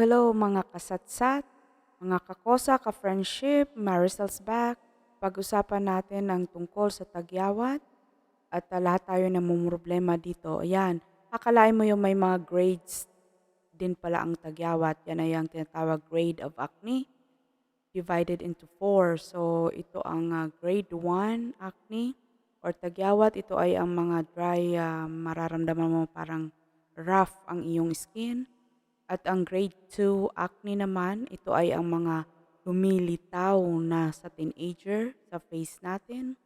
Hello mga kasatsat, mga kakosa, ka-friendship, Marisal's back. Pag-usapan natin ang tungkol sa tagyawat at lahat tayo namumroblema dito. Ayan, akalain mo yung may mga grades din pala ang tagyawat. Yan ay ang tinatawag grade of acne divided into four. So ito ang grade 1 acne or tagyawat. Ito ay ang mga dry, mararamdaman mo parang rough ang iyong skin. At ang grade 2 acne naman, ito ay ang mga lumilitaw na sa teenager sa face natin.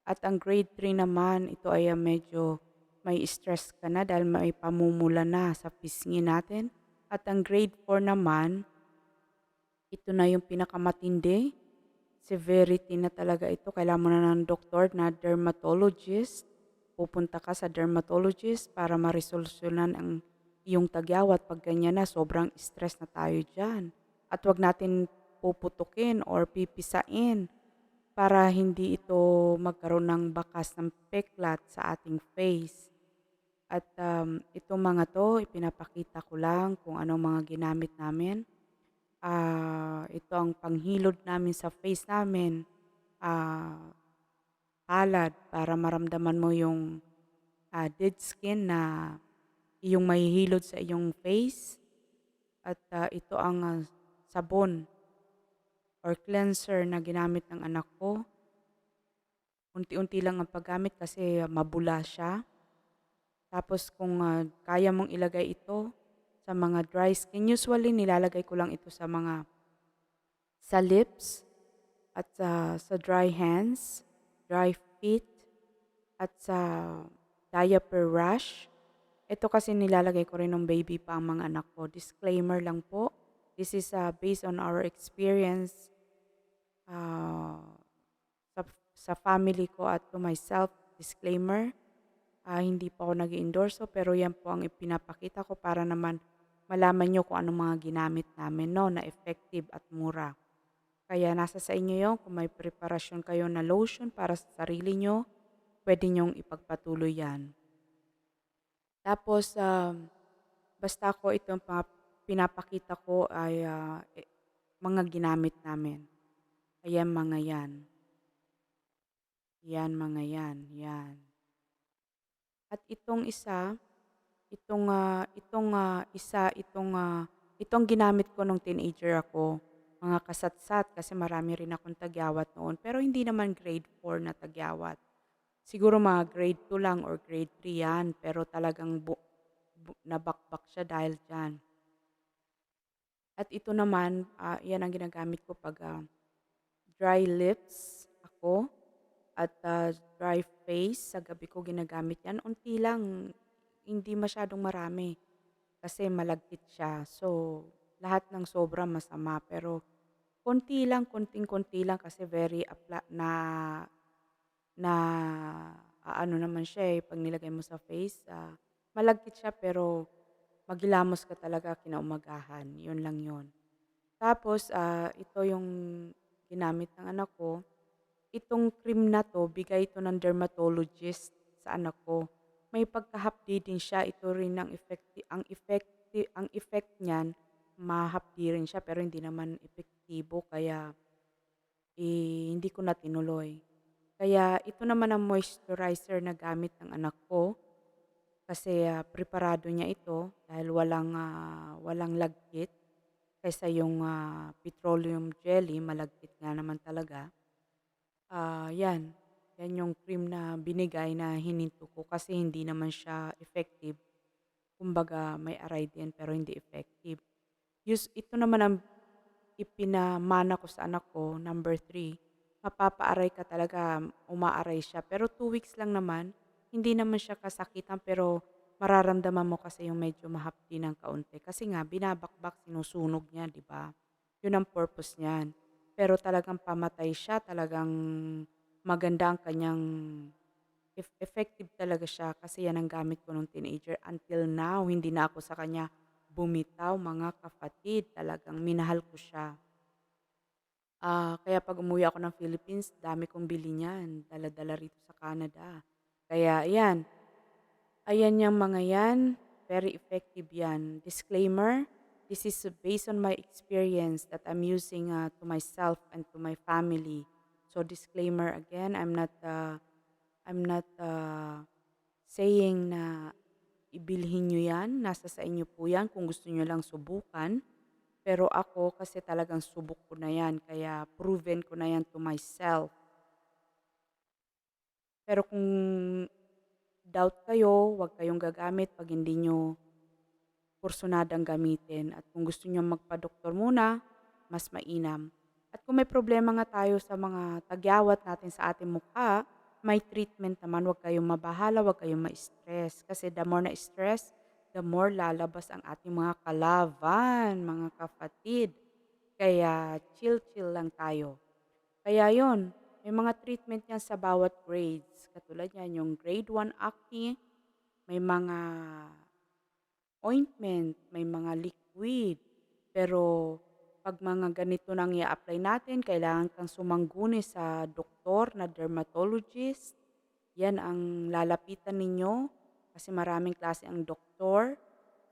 At ang grade 3 naman, ito ay medyo may stress ka na dahil may pamumula na sa pisngi natin. At ang grade 4 naman, ito na yung pinakamatindi. Severity na talaga ito. Kailangan mo na ng doktor na dermatologist. Pupunta ka sa dermatologist para maresolusyonan ang iyong tagyawat. Pag ganyan na, sobrang stress na tayo dyan. At wag natin puputukin or pipisain para hindi ito magkaroon ng bakas ng peklat sa ating face. At itong mga to, ipinapakita ko lang kung anong mga ginamit namin. Ito ang panghilod namin sa face namin. Ah, Palad para maramdaman mo yung dead skin na iyong mahihilod sa iyong face. At ito ang sabon or cleanser na ginamit ng anak ko. Unti-unti lang ang paggamit kasi mabula siya. Tapos kung kaya mong ilagay ito sa mga dry skin, usually nilalagay ko lang ito sa lips at sa dry hands, dry feet, at sa diaper rash. Ito kasi nilalagay ko rin ng baby pa ang mga anak ko. Disclaimer lang po. This is based on our experience uh, sa, sa family ko at to myself. Disclaimer. Hindi pa ako nag-endorso pero yan po ang ipinapakita ko para naman malaman nyo kung anong mga ginamit namin no, na effective at mura. Kaya nasa sa inyo yun kung may preparasyon kayo na lotion para sa sarili nyo, pwede nyong ipagpatuloy yan. Tapos, basta ko itong pinapakita ko ay mga ginamit namin. Ayan mga yan. Yan mga yan. Yan. At itong isa, itong ginamit ko nung teenager ako, mga kasatsat kasi marami rin akong tagyawat noon. Pero hindi naman grade 4 na tagyawat. Siguro mga grade 2 lang or grade 3 yan. Pero talagang nabakbak siya dahil dyan. At ito naman, yan ang ginagamit ko pag dry lips ako at dry face. Sa gabi ko ginagamit yan. Unti lang, hindi masyadong marami kasi malagkit siya. So, lahat ng sobra masama. Pero konti lang, konting-konti lang kasi very na ano naman siya pag nilagay mo sa face, malagkit siya pero maghilamos ka talaga kinaumagahan. Yun lang yun. Tapos, ito yung ginamit ng anak ko. Itong cream na to, bigay ito ng dermatologist sa anak ko. May pagkahapdi din siya. Ito rin ang effect niyan, mahapdi rin siya pero hindi naman epektibo kaya hindi ko na tinuloy. Kaya ito naman ang moisturizer na gamit ng anak ko kasi preparado niya ito dahil walang lagkit kaysa yung petroleum jelly, malagkit nga naman talaga. Yan. Yan yung cream na binigay na hininto ko kasi hindi naman siya effective. Kumbaga may aray din pero hindi effective. Ito naman ang ipinamana ko sa anak ko, number 3. Mapapaaray ka talaga, umaaray siya. Pero 2 weeks lang naman, hindi naman siya kasakitan pero mararamdaman mo kasi yung medyo mahapdi ng kaunti. Kasi nga, binabakbak, sinusunog niya, di ba? Yun ang purpose niyan. Pero talagang pamatay siya, talagang maganda ang kanyang effective talaga siya kasi yan ang gamit ko nung teenager. Until now, hindi na ako sa kanya bumitaw mga kapatid. Talagang minahal ko siya. Kaya pag umuwi ako ng Philippines, dami kong bili niyan. Dala-dala rito sa Canada. Kaya ayan yung mga yan. Very effective yan. Disclaimer, This is based on my experience that I'm using to myself and to my family. So disclaimer again, I'm not saying na ibilhin nyo yan. Nasa sa inyo po yan kung gusto nyo lang subukan. Pero ako kasi talagang subok ko na yan. Kaya proven ko na yan to myself. Pero kung doubt kayo, huwag kayong gagamit pag hindi nyo kursunadang gamitin. At kung gusto nyo magpa-doktor muna, mas mainam. At kung may problema nga tayo sa mga tagyawat natin sa ating mukha, may treatment naman. Huwag kayong mabahala, huwag kayong ma-stress. Kasi the more na-stress, the more lalabas ang ating mga kalaban, mga kapatid. Kaya chill-chill lang tayo. Kaya yon, may mga treatment yan sa bawat grades. Katulad yan, yung grade 1 acne, may mga ointment, may mga liquid. Pero pag mga ganito nang i-apply natin, kailangan kang sumangguni sa doktor na dermatologist. Yan ang lalapitan ninyo kasi maraming klase ang doktor.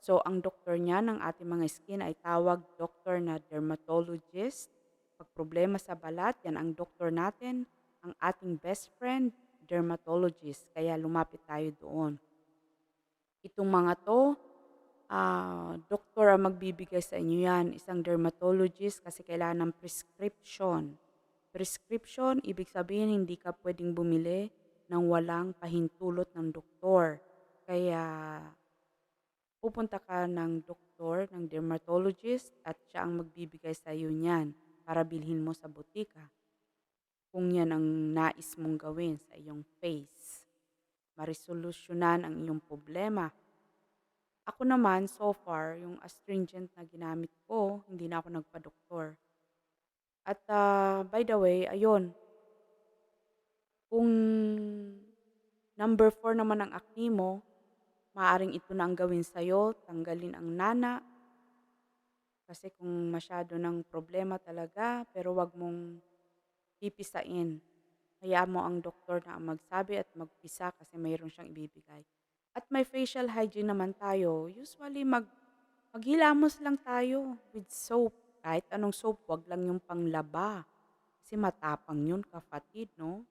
So, ang doktor niya ng ating mga skin ay tawag doktor na dermatologist. Pag problema sa balat, yan ang doktor natin, ang ating best friend, dermatologist. Kaya lumapit tayo doon. Itong mga to, doktor ang magbibigay sa inyo yan, isang dermatologist kasi kailangan ng prescription. Prescription, ibig sabihin hindi ka pwedeng bumili ng walang pahintulot ng doktor. Kaya pupunta ka ng doktor, ng dermatologist at siya ang magbibigay sa iyo niyan para bilhin mo sa butika. Kung yan ang nais mong gawin sa iyong face, maresolusyonan ang iyong problema. Ako naman, so far, yung astringent na ginamit ko, hindi na ako nagpa-doktor. At by the way, ayun, kung number 4 naman ang acne mo, maaring ito na ang gawin sa'yo, tanggalin ang nana. Kasi kung masyado ng problema talaga, pero wag mong pipisain. Hayaan mo ang doktor na ang magsabi at magpisa kasi mayroon siyang ibibigay. At may facial hygiene naman tayo. Usually, maghilamos lang tayo with soap. Kahit anong soap, wag lang yung panglaba. Kasi matapang yun, kapatid, no?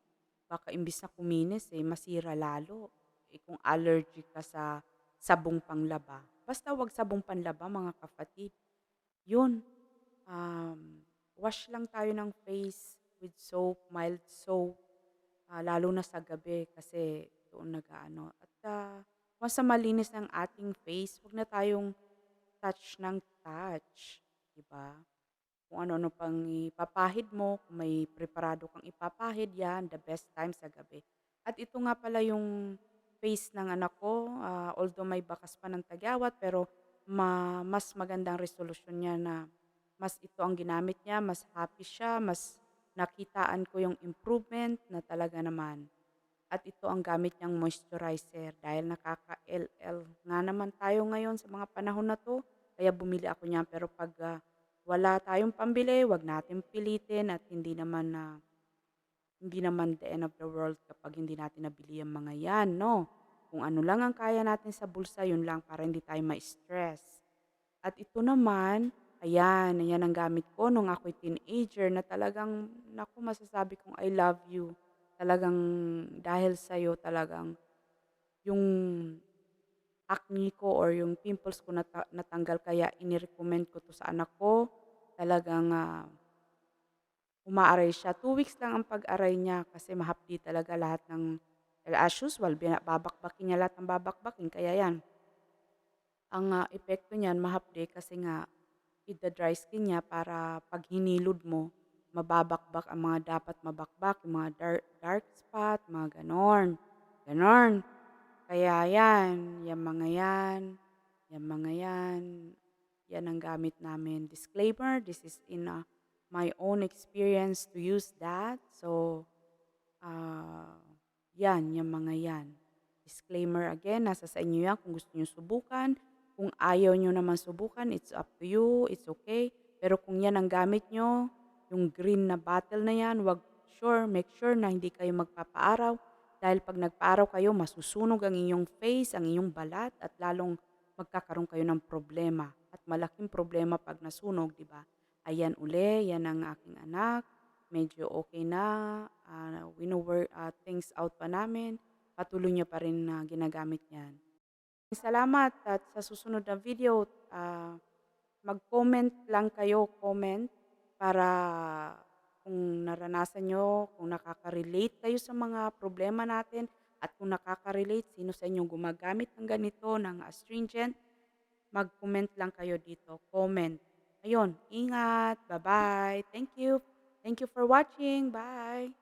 Baka imbis na kuminis, masira lalo. Kung allergic ka sa sabong panglaba. Basta wag sabong panlaba, mga kapatid. Yun, wash lang tayo ng face with soap, mild soap. Lalo na sa gabi kasi doon nag-ano. At once na malinis ng ating face, wag na tayong touch ng touch. Diba? Kung ano-ano pang ipapahid mo, kung may preparado kang ipapahid, yan, the best time sa gabi. At ito nga pala yung face ng anak ko, although may bakas pa ng tagyawat, pero mas magandang resolusyon niya na mas ito ang ginamit niya, mas happy siya, mas nakitaan ko yung improvement na talaga naman. At ito ang gamit niyang moisturizer dahil nakaka-LL nga naman tayo ngayon sa mga panahon na to. Kaya bumili ako niyan pero pag wala tayong pambili, wag natin pilitin at hindi naman the end of the world kapag hindi natin nabili ang mga yan, no? Kung ano lang ang kaya natin sa bulsa, yun lang para hindi tayo ma-stress. At ito naman, ayan ang gamit ko nung ako'y teenager na talagang, naku, masasabi kong I love you. Talagang dahil sa'yo talagang yung acne ko or yung pimples ko natanggal kaya inirecommend ko to sa anak ko. Talagang umaaray siya. 2 weeks lang ang pag-aray niya kasi mahapdi talaga lahat ng, as usual, babakbakin niya lahat ng babakbakin. Kaya yan, ang epekto niyan mahapdi kasi nga ida-dry skin niya para pag hinilod mo, mababakbak ang mga dapat mabakbak, yung mga dark spot, mga ganon. Ganon. Kaya yan, yan ang gamit namin. Disclaimer, this is in my own experience to use that. So, yung mga yan. Disclaimer again, nasa sa inyo yan kung gusto nyo subukan. Kung ayaw nyo naman subukan, it's up to you, it's okay. Pero kung yan ang gamit nyo, yung green na bottle na yan, make sure na hindi kayo magpapaaraw. Dahil pag nagpaaraw kayo, masusunog ang inyong face, ang inyong balat, at lalong magkakaroon kayo ng problema. at malaking problema pag nasunog, di ba? Ayan uli, yan ang aking anak. Medyo okay na, things out pa namin. Patuloy niya pa rin na ginagamit yan. Salamat at sa susunod na video, mag-comment lang kayo, comment para kung naranasan nyo, kung nakaka-relate kayo sa mga problema natin at kung nakaka-relate, sino sa inyo gumagamit ng ganito, ng astringent, mag-comment lang kayo dito, comment. Ayun, ingat, bye-bye, thank you for watching, bye!